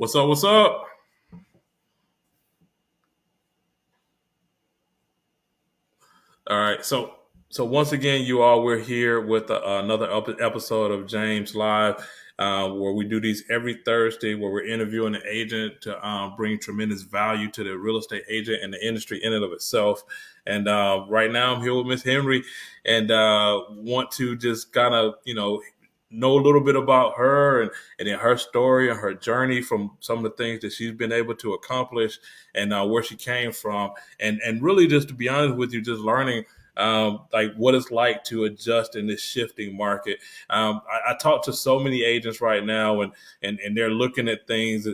What's up? What's up? All right. So once again, you all, we're here with another episode of James Live, where we do these every Thursday, where we're interviewing an agent to bring tremendous value to the real estate agent and the industry in and of itself. And right now, I'm here with Miss Henry, and want to just kind of know a little bit about her and then her story and her journey from some of the things that she's been able to accomplish and where she came from and really just to be honest with you, just learning like what it's like to adjust in this shifting market. I talk to so many agents right now, and they're looking at things.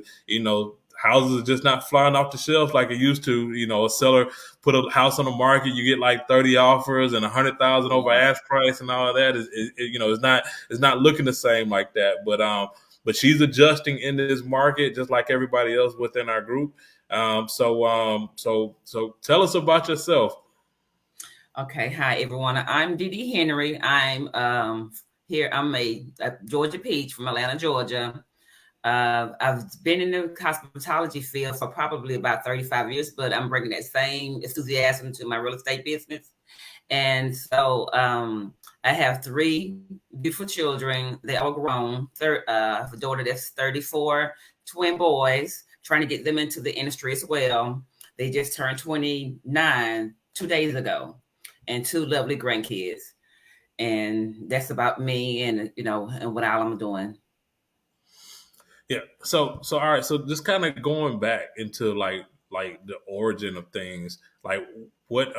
Houses are just not flying off the shelves like it used to. A seller put a house on the market, you get like 30 offers and 100,000 over ask price, and all of that it's not looking the same like that. But she's adjusting in this market just like everybody else within our group. So tell us about yourself. Okay, hi everyone. I'm Deedee Henry. I'm here. I'm a Georgia Peach from Atlanta, Georgia. I've been in the cosmetology field for probably about 35 years, but I'm bringing that same enthusiasm to my real estate business. And so I have three beautiful children. They're all grown. I have a daughter that's 34, twin boys, trying to get them into the industry as well. They just turned 29 2 days ago, and two lovely grandkids. And that's about me and and what all I'm doing. Yeah. So all right. So just kind of going back into like the origin of things. Like what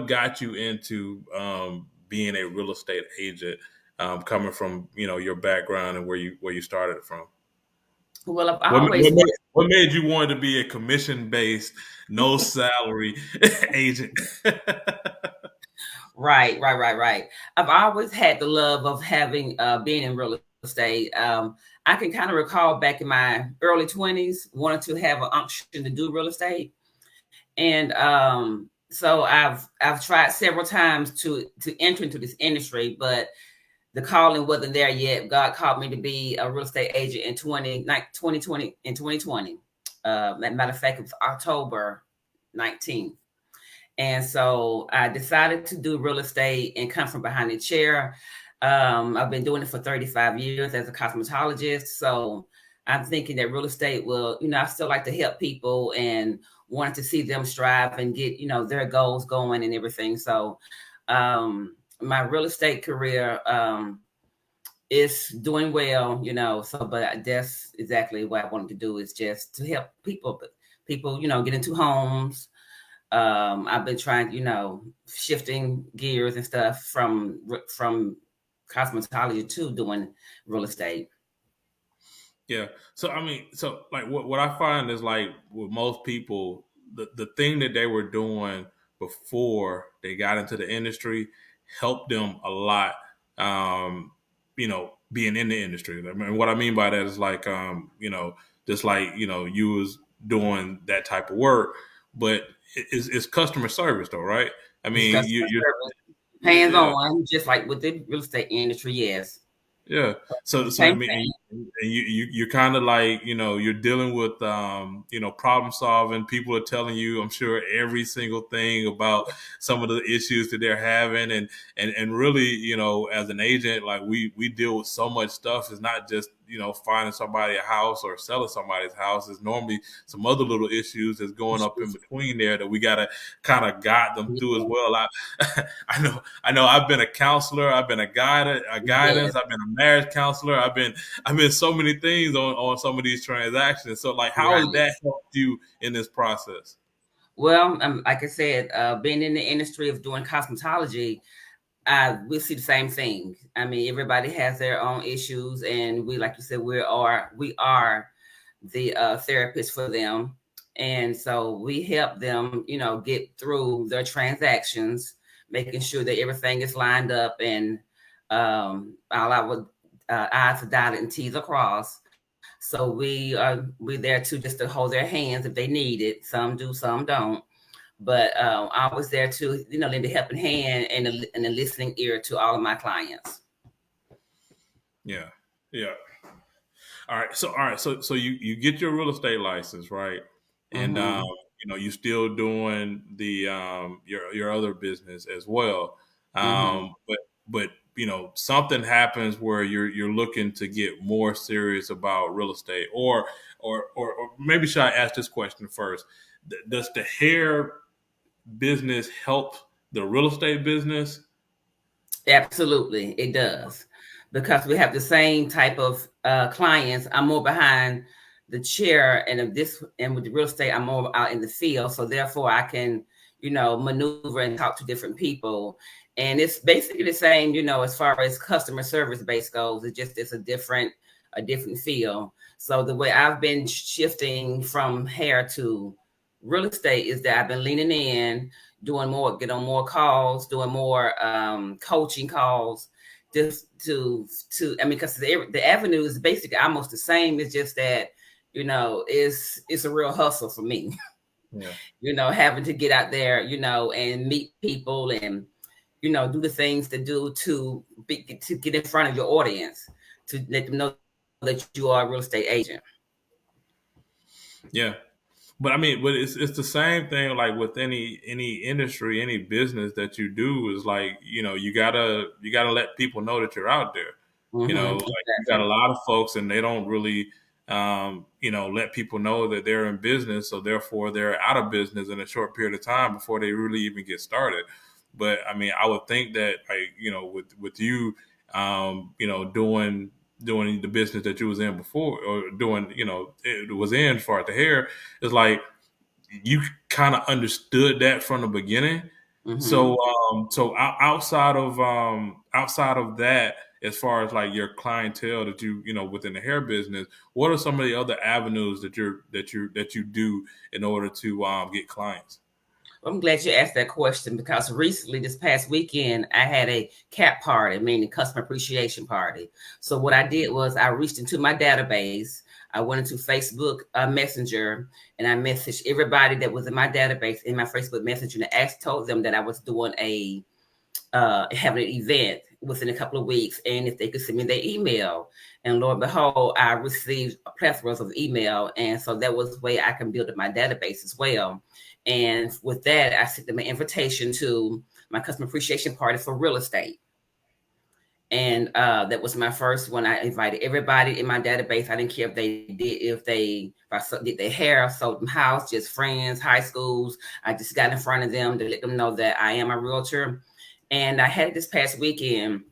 got you into being a real estate agent, coming from your background and where you started from. Well, I've What always what made, what made you want to be a commission based, no salary agent? right. I've always had the love of having being in real estate. I can kind of recall back in my early 20s wanting to have an unction to do real estate. And so I've tried several times to enter into this industry, but the calling wasn't there yet. God called me to be a real estate agent in 2020. Matter of fact, it was October 19th. And so I decided to do real estate and come from behind the chair. I've been doing it for 35 years as a cosmetologist. So I'm thinking that real estate will, I still like to help people and wanted to see them strive and get, their goals going and everything. So my real estate career is doing well, but that's exactly what I wanted to do, is just to help people, get into homes. I've been trying, shifting gears and stuff from cosmetology to doing real estate. Yeah. So I mean, so like what I find is like with most people, the thing that they were doing before they got into the industry helped them a lot. Being in the industry. I mean, what I mean by that is like, just like you was doing that type of work, but it's customer service though, right? I It's mean, customer you service, hands yeah. on, just like with the real estate industry. Yes, Yeah. So I same mean, thing. and you're kind of like you're dealing with problem solving. People are telling you, I'm sure, every single thing about some of the issues that they're having, and really, as an agent, like we deal with so much stuff. It's not just finding somebody a house or selling somebody's house. It's normally some other little issues that's going up in between there that we gotta kind of guide them through as well. I know. I've been a counselor. I've been a guidance. Yes, I've been a marriage counselor. I've been so many things on some of these transactions. So, like, how has right. that helped you in this process? Well, like I said, being in the industry of doing cosmetology, we see the same thing. I mean, everybody has their own issues, and we, like you said, we are the therapist for them, and so we help them, get through their transactions, making sure that everything is lined up and all our I's are dotted and T's are crossed. So we there to just to hold their hands if they need it. Some do, some don't. But I was there to, lend a helping hand and a listening ear to all of my clients. Yeah, yeah. So you get your real estate license, right? And Mm-hmm. you still doing the your other business as well. Mm-hmm. But something happens where you're looking to get more serious about real estate, or maybe should I ask this question first? Does the hair business help the real estate business? Absolutely, it does, because we have the same type of clients. I'm more behind the chair, and of this, and with the real estate, I'm more out in the field. So therefore, I can, maneuver and talk to different people, and it's basically the same, as far as customer service base goes. It's a different feel. So the way I've been shifting from hair to real estate is that I've been leaning in, doing more, get on more calls, doing more coaching calls, just I mean, because the avenue is basically almost the same. It's just that, it's a real hustle for me. Yeah. Having to get out there, and meet people, and do the things to do to get in front of your audience, to let them know that you are a real estate agent. Yeah. But I mean, but it's the same thing like with any industry, any business that you do is like, you gotta let people know that you're out there. Like you got a Exactly. lot of folks and they don't really let people know that they're in business, so therefore they're out of business in a short period of time before they really even get started. But I mean, I would think that like, with you doing the business that you was in before, or doing, it was in for the hair, it's like you kind of understood that from the beginning. Hmm. So outside of that, as far as like your clientele that within the hair business, what are some of the other avenues that you do in order to get clients? I'm glad you asked that question, because recently, this past weekend, I had a CAP party, meaning customer appreciation party. So what I did was I reached into my database. I went into Facebook Messenger, and I messaged everybody that was in my database in my Facebook Messenger, and told them that I was doing having an event within a couple of weeks, and if they could send me their email. And lo and behold, I received a plethora of email, and so that was the way I can build up my database as well. And with that, I sent them an invitation to my customer appreciation party for real estate. And that was my first one. I invited everybody in my database. I didn't care if I did their hair, sold them house, just friends, high schools. I just got in front of them to let them know that I am a realtor. And I had it this past weekend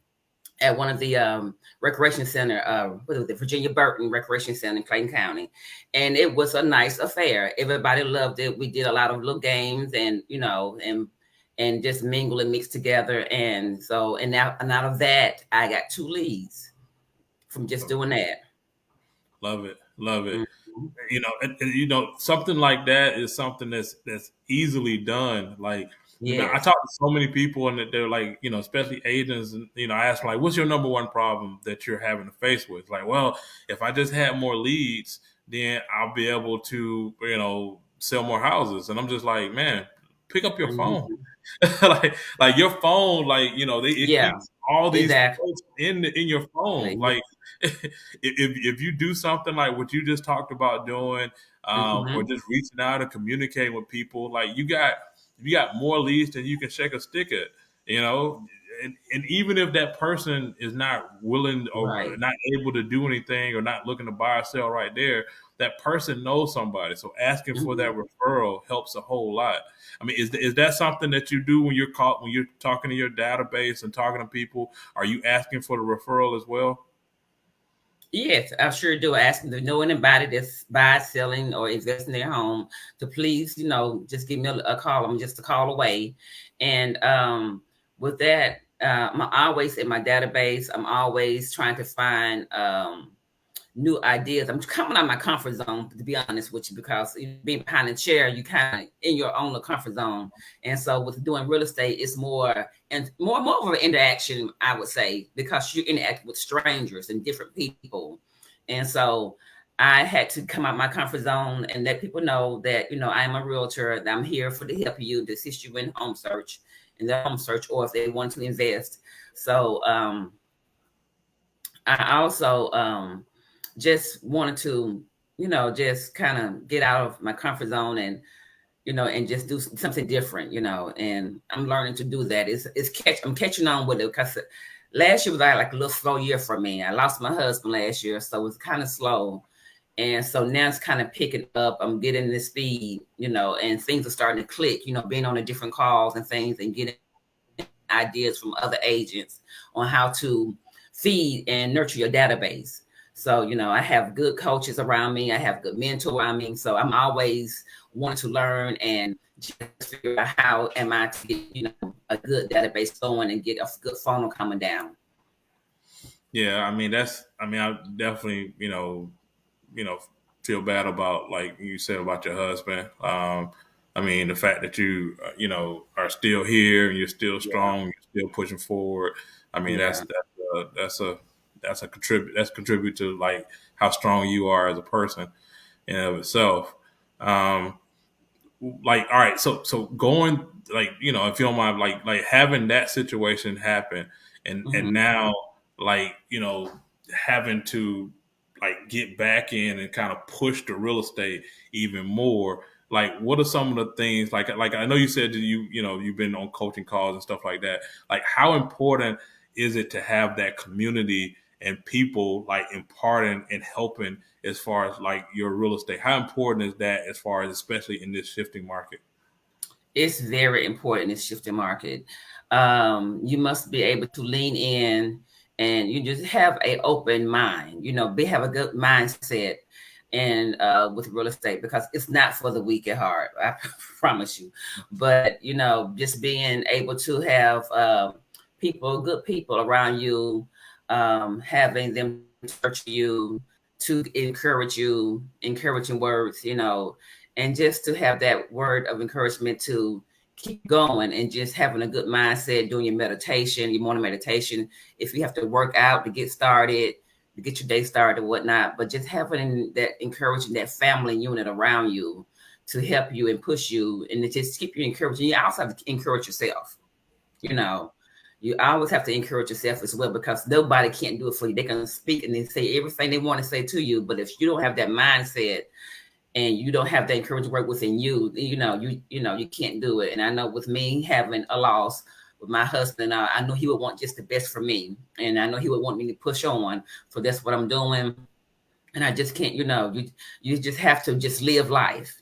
at one of the recreation center, what was it, Virginia Burton Recreation Center in Clayton County, and it was a nice affair. Everybody loved it. We did a lot of little games, and and just mingle and mix together. And so, and out of that, I got 2 leads from just doing that. Love it, love it. Mhm. Something like that is something that's easily done. Like, I Yes. talk to so many people, and that they're like, especially agents, and I ask them, like, what's your number one problem that you're having to face with? Like, well, if I just had more leads, then I'll be able to, sell more houses. And I'm just like, man, pick up your phone. Mhm. like your phone, like it Yeah. keeps all these Exactly. quotes in your phone. Yeah. Like if you do something like what you just talked about doing, or Mhm. just reaching out and communicating with people, like you got more leads than you can shake a stick at, you know. And even if that person is not willing or Right. not able to do anything or not looking to buy or sell right there, that person knows somebody. So asking for that Mhm. referral helps a whole lot. I mean, is that something that you do when you're talking to your database and talking to people? Are you asking for the referral as well? Yes, I sure do. I ask them to know anybody that's buy, selling, or investing in their home to please, just give me a call. I'm just a call away. And with that, I'm always in my database. I'm always trying to find new ideas. I'm coming out of my comfort zone, to be honest with you, because being behind a chair, you kind of in your own little comfort zone. And so with doing real estate, it's more of an interaction, I would say, because you interact with strangers and different people. And so I had to come out my comfort zone and let people know that, I am a realtor, that I'm here for to help you, to assist you in the home search, or if they want to invest. So I also just wanted to, just kind of get out of my comfort zone and and just do something different, and I'm learning to do that. I'm catching on with it because last year was like a little slow year for me. I lost my husband last year, so it was kind of slow. And so now it's kind of picking up. I'm getting the speed, and things are starting to click, being on the different calls and things and getting ideas from other agents on how to feed and nurture your database. So, I have good coaches around me. I have good mentors around me. So I'm always wanting to learn and just figure out how am I to get, a good database going and get a good funnel coming down. Yeah, I mean I definitely you know feel bad about like you said about your husband. I mean the fact that you are still here and you're still Yeah. strong, you're still pushing forward. I mean Yeah. that's a contribute to like how strong you are as a person in and of itself. Um, like all right, so going like if you don't mind like having that situation happen and Mhm. now like having to like get back in and kind of push the real estate even more, like what are some of the things like I know you said that you've been on coaching calls and stuff like that, like how important is it to have that community and people like imparting and helping as far as like your real estate? How important is that as far as especially in this shifting market? It's very important in this shifting market. You must be able to lean in and you just have a open mind, have a good mindset and with real estate because it's not for the weak at heart. I promise you. But just being able to have good people around you, having them search you to encourage you, encouraging words, and just to have that word of encouragement to keep going and just having a good mindset, doing your meditation, your morning meditation. If you have to work out to get started, to get your day started, or whatnot, but just having that encouraging that family unit around you to help you and push you and to just keep you encouraged. And you also have to encourage yourself, you know. You always have to encourage yourself as well because nobody can't do it for you. They can speak and they say everything they want to say to you, but if you don't have that mindset and you don't have that encouragement work within you, you can't do it. And I know with me having a loss with my husband, I know he would want just the best for me, and I know he would want me to push on. So that's what I'm doing, and I just can't, you just have to just live life,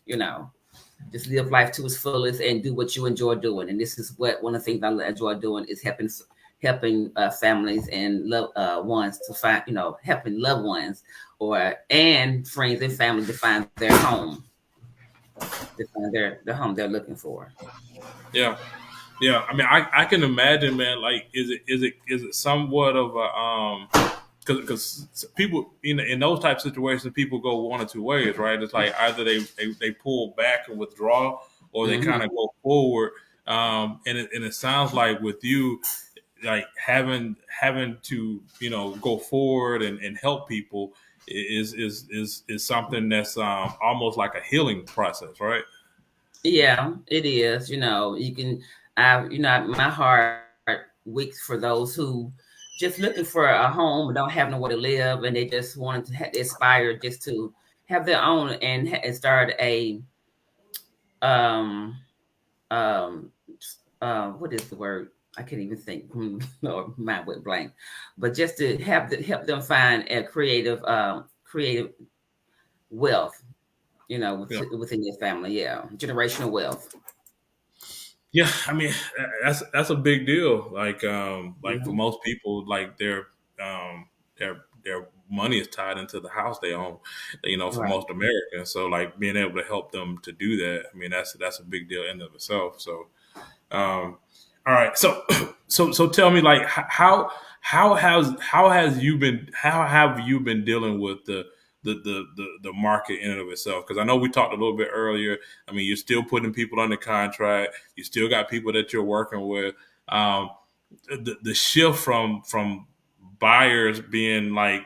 just live life to its fullest and do what you enjoy doing. And this is what one of the things I enjoy doing is helping families and love ones to find, helping loved ones or and friends and family to find their home, to find the home they're looking for. Yeah. Yeah, I mean, I can imagine, man. Like, is it somewhat of a because people in those type of situations, people go one or two ways, right? It's like either they pull back and withdraw, or they kind of Hmm. go forward. And it sounds like with you, like having to go forward and help people is something that's almost like a healing process, right? Yeah, it is. You can, my heart weaks for those who just looking for a home, don't have nowhere to live, and they just wanted to aspire just to have their own and, and start a um um what is the word? I can't even think. No, mind went blank. But just to help them find a creative wealth, Yeah. within their family. Yeah, generational wealth. Yeah, I mean that's a big deal. Like for Hmm. most people, like their money is tied into the house they own. For Right. most Americans, so like being able to help them to do that, I mean that's a big deal in and of itself. So um, all right, so so tell me like how have you been dealing with the market in and of itself? Because I know we talked a little bit earlier. I mean, you're still putting people under contract. You still got people that you're working with. Um, the shift from buyers being like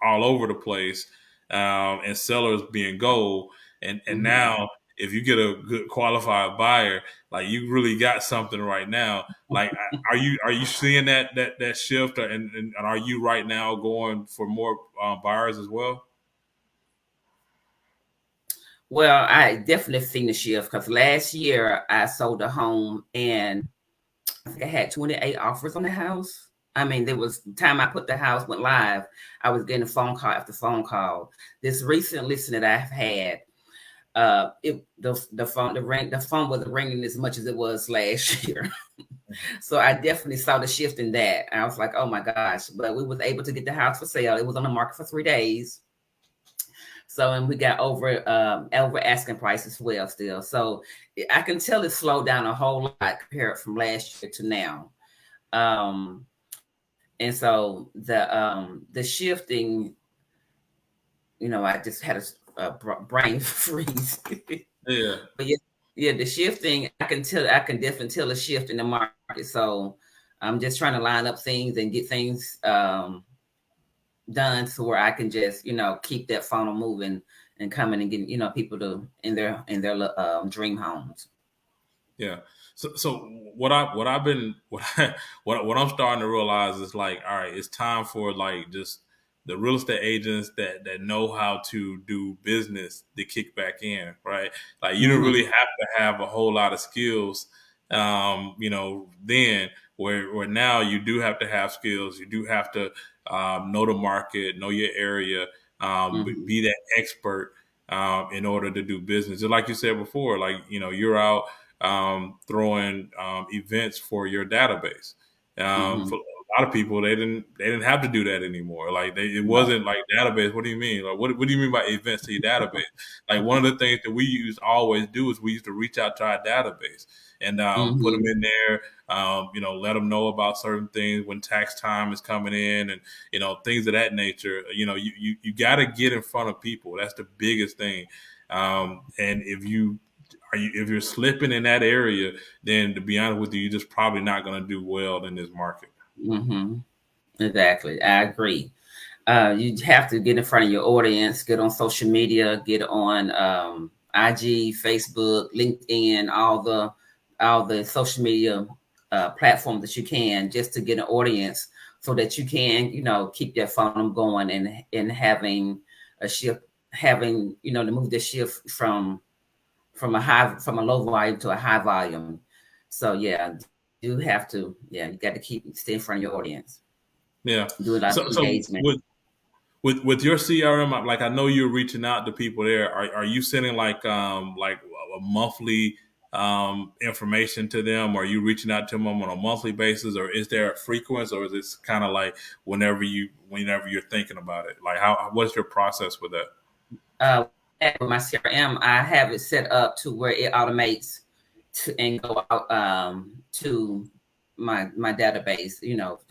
all over the place and sellers being gold, and Hmm. now if you get a good qualified buyer, like you really got something right now. Like, are you seeing that shift, and are you right now going for more buyers as well? Well, I definitely seen the shift because last year I sold a home and I think I had 28 offers on the house. I mean, there was the time I put the house went live, I was getting phone call after phone call. This recent listing that I've had, the phone wasn't ringing as much as it was last year. So I definitely saw the shift in that. I was like, oh my gosh! But we was able to get the house for sale. It was on the market for 3 days. So and we got over asking price as well still. So I can tell it slowed down a whole lot compared from last year to now. Um, and so the shifting, I just had a brain freeze. Yeah, But yeah, the shifting, I can definitely tell a shift in the market. So I'm just trying to line up things and get things done so where I can just, keep that funnel moving and coming and getting, people to in their dream homes. yeah. So what I've been what I'm starting to realize is like, all right, it's time for like just the real estate agents that know how to do business to kick back in, right? Like you don't Mm-hmm. really have to have a whole lot of skills, then where now you do have to have skills. You do have to know the market, know your area, Mm-hmm. be that expert in order to do business. Just like you said before, like you're out throwing events for your database. Mm-hmm. For a lot of people, they didn't have to do that anymore. Like it Right. wasn't like database. What do you mean? Like what do you mean by events to your database? Like one of the things that we used to always do is we used to reach out to our database and put them Mm-hmm. in there. Let them know about certain things when tax time is coming in, and things of that nature. You got to get in front of people. That's the biggest thing. And if you're slipping in that area, then to be honest with you, you're just probably not going to do well in this market. Mm-hmm. Exactly. I agree. You have to get in front of your audience, get on social media, get on IG, Facebook, LinkedIn, all the social media platforms that you can, just to get an audience, so that you can, keep that funnel going and having a shift, having to move the shift from a low volume to a high volume. So yeah, you have to, you got to stay in front of your audience, Yeah. do a lot of So engagement. with your CRM, like I know you're reaching out to people there. Are you sending like a monthly information to them? Are you reaching out to them on a monthly basis, or is there a frequency, or is it kind of like whenever you're thinking about it? Like what's your process with that? uh, with my CRM, I have it set up to where it automates and go out to my database,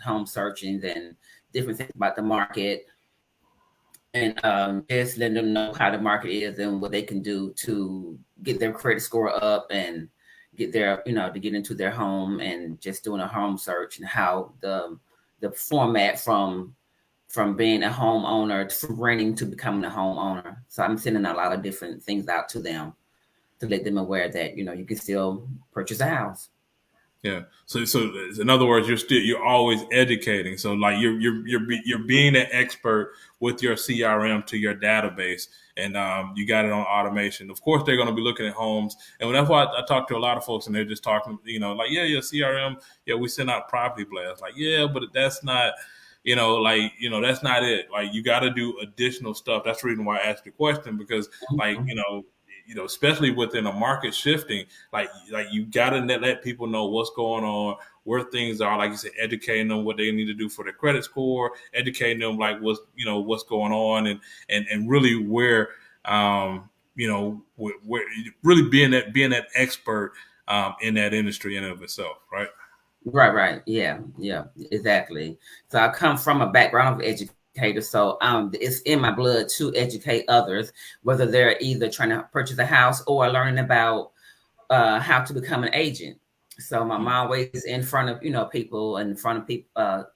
home searchings and different things about the market, and just letting them know how the market is and what they can do to get their credit score up and get their, to get into their home, and just doing a home search and how the format from being a homeowner, from renting to becoming a homeowner. So I'm sending a lot of different things out to them to let them aware that you can still purchase a house. Yeah. So in other words, you're always educating. So like you're being an expert with your CRM to your database, and you got it on automation. Of course, they're going to be looking at homes, and that's why I talk to a lot of folks, and they're just talking, like yeah, CRM, yeah, we send out property blasts, like yeah, but that's not. That's not it. Like you got to do additional stuff. That's the reason why I asked the question because, like, Mhm. especially within a market shifting, like you gotta let people know what's going on, where things are. Like you said, educating them what they need to do for their credit score, educating them like what's going on, and really where where really being that expert in that industry in and of itself, right? Right. Yeah, exactly. So I come from a background of educator, so it's in my blood to educate others, whether they're either trying to purchase a house or learning about how to become an agent. So I'm Mm. always in front of people, in front of people,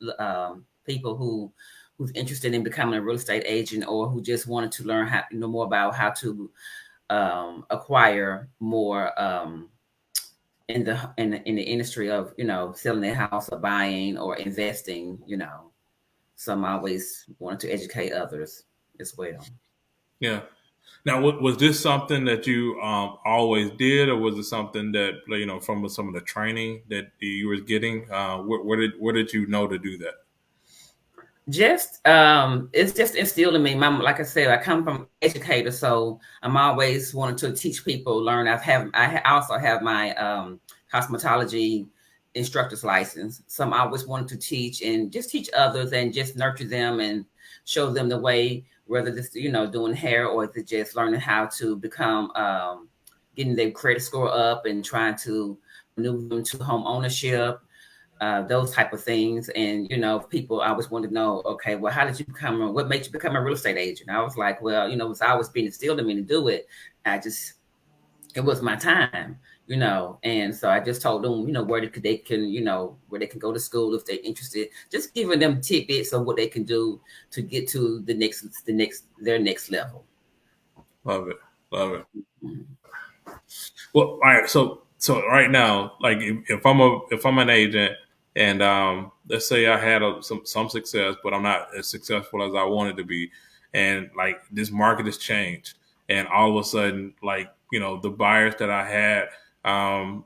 people who's interested in becoming a real estate agent, or who just wanted to learn how more about how to acquire more in the industry of selling their house or buying or investing. Some always wanted to educate others as well. Yeah. Now, was this something that you always did, or was it something that from some of the training that you were getting? Where did you know to do that? Just it's just instilled in me. Like I said, I come from educator, so I'm always wanting to teach people, learn. I also have my cosmetology instructor's license, so I'm always wanting to teach and just teach others and just nurture them and show them the way, whether this doing hair or is it just learning how to become getting their credit score up and trying to move them to home ownership, those type of things. And people always want to know, okay, well, how did you what made you become a real estate agent? I was like, well, it's always been instilled in me to do it. It was my time, and so I just told them, they can, where they can go to school if they're interested, just giving them tidbits of what they can do to get to their next level. Love it, love it. Mhm. Well, all right. So right now, like if I'm an agent, and let's say I had some success, but I'm not as successful as I wanted to be, and like this market has changed, and all of a sudden, like the buyers that I had, um,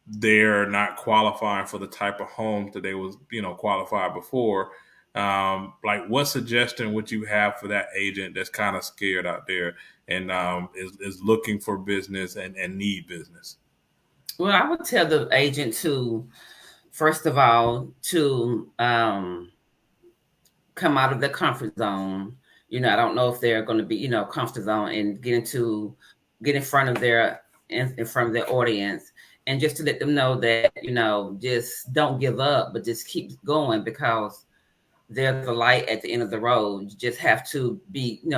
they're not qualifying for the type of homes that they was qualified before. Like, what suggestion would you have for that agent that's kind of scared out there and is looking for business and need business? Well, I would tell the agent to, first of all, to come out of their comfort zone. I don't know if they're going to be, comfort zone and get in front of in front of their audience, and just to let them know that, just don't give up, but just keep going, because there's a light at the end of the road. You just have to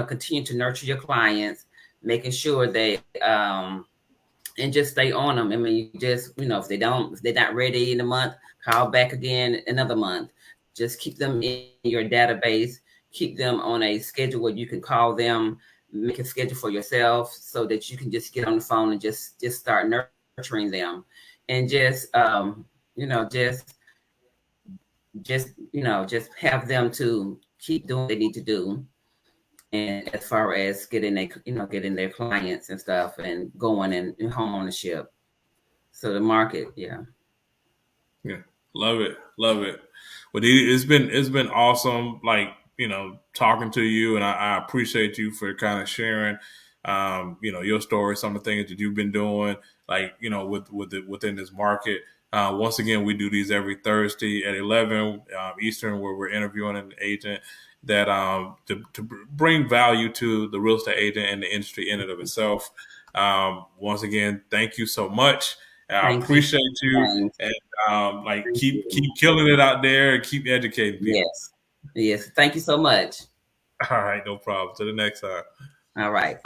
continue to nurture your clients, making sure they and just stay on them. I mean, you just, if they're not ready in a month, call back again another month. Just keep them in your database, keep them on a schedule where you can call them, make a schedule for yourself so that you can just get on the phone and just start nurturing them. And you know, just, just have them to keep doing what they need to do. And as far as getting their clients and stuff and going in home ownership. So the market, yeah. Yeah, love it, love it. Well, Dee, it's been awesome, like talking to you, and I appreciate you for kind of sharing, your story, some of the things that you've been doing, like within this market. Once again, we do these every Thursday at 11 Eastern, where we're interviewing an agent that to bring value to the real estate agent and the industry in and of itself. Once again, thank you so much. I Thank you. appreciate you, Thanks. and like Thank keep you. killing it out there and keep educating people. Yes. Yes. Thank you so much. All right, no problem. To the next time. All right.